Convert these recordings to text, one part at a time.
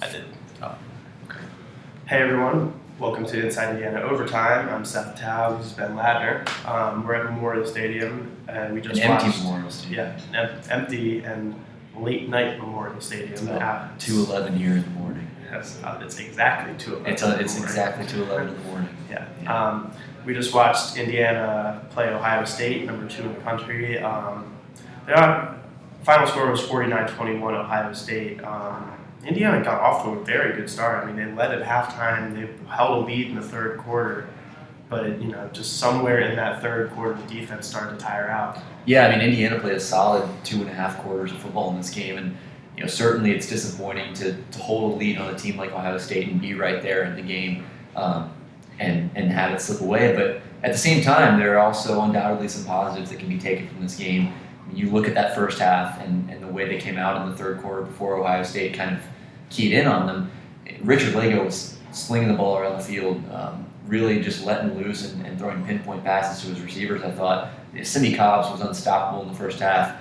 I did. Oh, okay. Hey everyone, welcome to Inside Indiana Overtime. I'm Seth Tao, this is Ben Ladner. We're at Memorial Stadium and we just empty watched... Memorial Stadium. Yeah, empty and late night Memorial Stadium. It's about 2:11 here in the morning. Yes, it's exactly 2:11. It's exactly 2:11 in the morning. Yeah. We just watched Indiana play Ohio State, number 2 in the country. Their final score was 49-21 Ohio State. Indiana got off to a very good start. I mean, they led at halftime. They held a lead in the third quarter. But, just somewhere in that third quarter, the defense started to tire out. Yeah, I mean, Indiana played a solid 2.5 quarters of football in this game. And, certainly it's disappointing to hold a lead on a team like Ohio State and be right there in the game and have it slip away. But at the same time, there are also undoubtedly some positives that can be taken from this game. I mean, you look at that first half and the way they came out in the third quarter before Ohio State kind of keyed in on them. Richard Lego was slinging the ball around the field, really just letting loose and throwing pinpoint passes to his receivers. I thought Cindy Cobbs was unstoppable in the first half.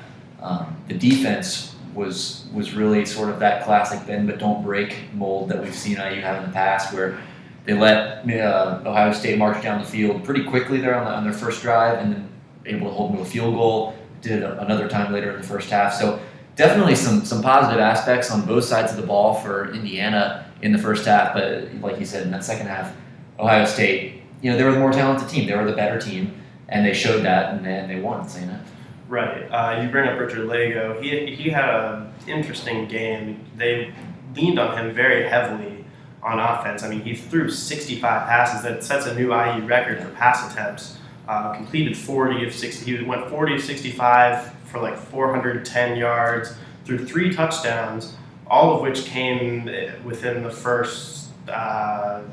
The defense was really sort of that classic bend but don't break mold that we've seen IU have in the past, where they let Ohio State march down the field pretty quickly there on their first drive and then able to hold them to a field goal. Did it another time later in the first half. So definitely some positive aspects on both sides of the ball for Indiana in the first half, but like you said, in that second half, Ohio State, they were the more talented team. They were the better team, and they showed that, and they won, saying that. Right. You bring up Richard Lego. He had an interesting game. They leaned on him very heavily on offense. I mean, he threw 65 passes. That sets a new IU record for pass attempts. Completed 40 of 60. He went 40 of 65 for like 410 yards, threw 3 touchdowns, all of which came within the first like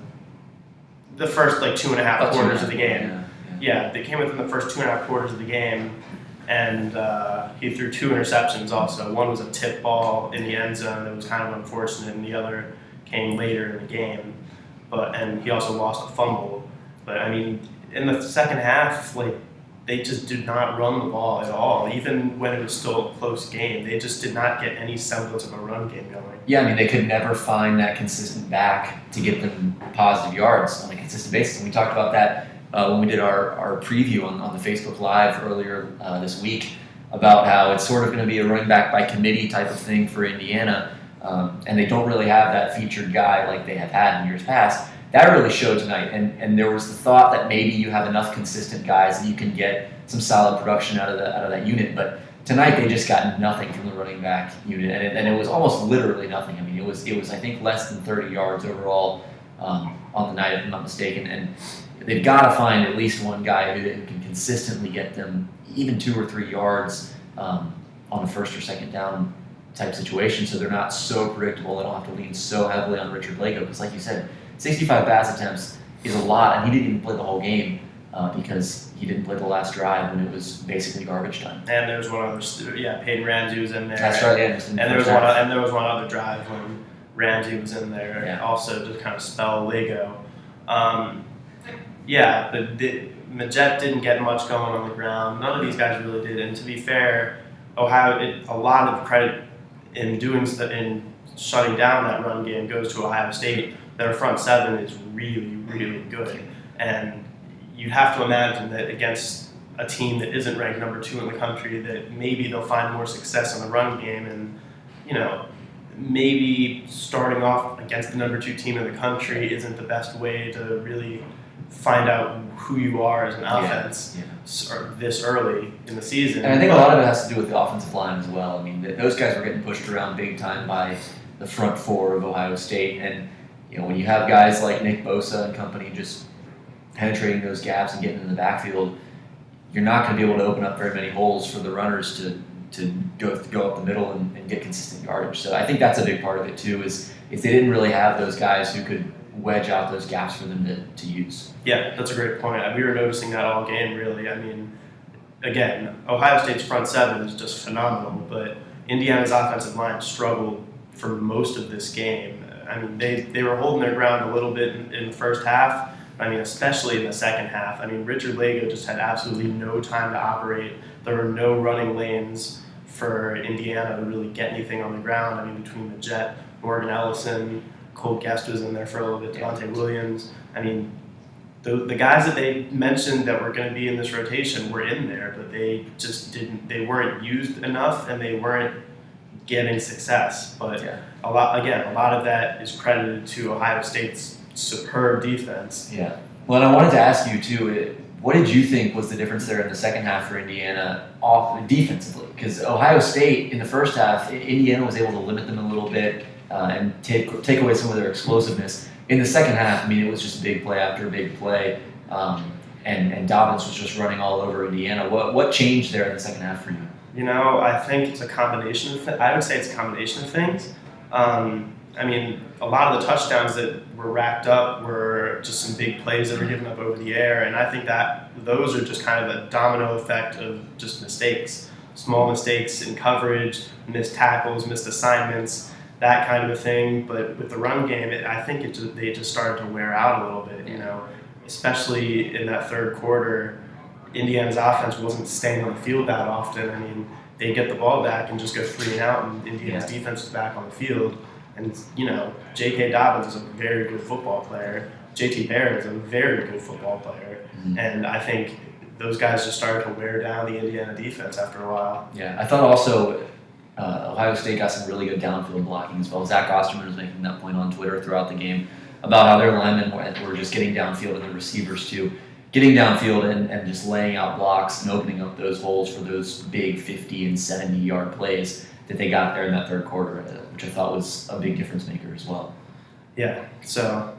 2.5 quarters of the game. Yeah, they came within the first 2.5 quarters of the game, and he threw 2 interceptions also. One was a tip ball in the end zone that was kind of unfortunate, and the other came later in the game. And he also lost a fumble. But I mean, in the second half, they just did not run the ball at all. Even when it was still a close game, they just did not get any semblance of a run game going. Yeah, I mean, they could never find that consistent back to get them positive yards on a consistent basis. And we talked about that when we did our preview on the Facebook Live earlier this week about how it's sort of going to be a running back by committee type of thing for Indiana. And they don't really have that featured guy like they have had in years past. That really showed tonight, and there was the thought that maybe you have enough consistent guys that you can get some solid production out of that unit. But tonight they just got nothing from the running back unit, and it was almost literally nothing. I mean, it was I think less than 30 yards overall on the night, if I'm not mistaken. And they've got to find at least one guy who can consistently get them even 2 or 3 yards on the first or second down type situation, so they're not so predictable. They don't have to lean so heavily on Richard Lego, because like you said, 65 pass attempts is a lot, and he didn't even play the whole game because he didn't play the last drive when it was basically garbage time. And there was one other, Peyton Ramsey was in there. That's right, yeah. And there was one other drive when Ramsey was in there, also to kind of spell Lego. Majette didn't get much going on the ground. None of these guys really did. And to be fair, Ohio, a lot of credit in shutting down that run game goes to Ohio State. Their front seven is really, really good. And you have to imagine that against a team that isn't ranked number 2 in the country, that maybe they'll find more success in the run game. And, maybe starting off against the number 2 team in the country isn't the best way to really find out who you are as an offense this early in the season. And I think a lot of it has to do with the offensive line as well. I mean, those guys were getting pushed around big time by the front 4 of Ohio State. And when you have guys like Nick Bosa and company just penetrating those gaps and getting in the backfield, you're not going to be able to open up very many holes for the runners to go up the middle and get consistent yardage. So I think that's a big part of it too, is they didn't really have those guys who could wedge out those gaps for them to use. Yeah, that's a great point. We were noticing that all game, really. I mean, again, Ohio State's front seven is just phenomenal, but Indiana's offensive line struggled for most of this game. I mean, they were holding their ground a little bit in the first half. I mean, especially in the second half. I mean, Richard Lego just had absolutely no time to operate. There were no running lanes for Indiana to really get anything on the ground. I mean, between the jet Morgan Ellison, Cole Guest was in there for a little bit, Devontae Williams. I mean, the guys that they mentioned that were going to be in this rotation were in there, but they just they weren't used enough and they weren't getting success. But a lot of that is credited to Ohio State's superb defense. Yeah. Well, and I wanted to ask you too, what did you think was the difference there in the second half for Indiana defensively? Because Ohio State in the first half, Indiana was able to limit them a little bit and take away some of their explosiveness. In the second half, I mean, it was just big play after big play, and Dobbins was just running all over Indiana. What changed there in the second half for you? You know, I think it's a combination of I would say it's a combination of things. I mean, a lot of the touchdowns that were racked up were just some big plays that were given up over the air, and I think that those are just kind of a domino effect of just mistakes. Small mistakes in coverage, missed tackles, missed assignments, that kind of a thing. But with the run game, I think they just started to wear out a little bit, you know, especially in that third quarter. Indiana's offense wasn't staying on the field that often. I mean, they get the ball back and just go 3 and out, and Indiana's defense is back on the field. And, you know, J.K. Dobbins is a very good football player. J.T. Barrett is a very good football player. Mm-hmm. And I think those guys just started to wear down the Indiana defense after a while. Yeah, I thought also Ohio State got some really good downfield blocking as well. Zach Osterman was making that point on Twitter throughout the game about how their linemen were just getting downfield and the receivers too. Getting downfield and just laying out blocks and opening up those holes for those big 50 and 70-yard plays that they got there in that third quarter, which I thought was a big difference maker as well. Yeah, so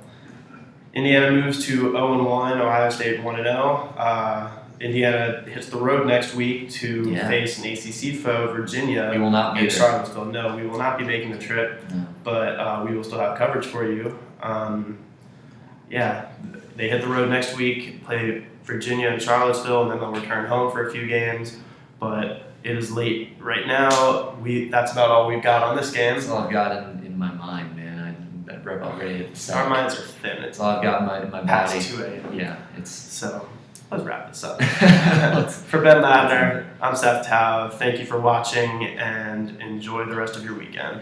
Indiana moves to 0-1, Ohio State 1-0. Indiana hits the road next week to face an ACC foe, Virginia. We will not be in Charlottesville. No, we will not be making the trip, but we will still have coverage for you. They hit the road next week, play Virginia and Charlottesville, and then they'll return home for a few games. But it is late right now. That's about all we've got on this game. That's all I've got in my mind, man. I'm about ready to hit the sack. Our minds are thin. That's all I've got in my body. Past 2 a.m. Yeah, so. Let's wrap this up. For Ben Ladner, I'm Seth Tao. Thank you for watching and enjoy the rest of your weekend.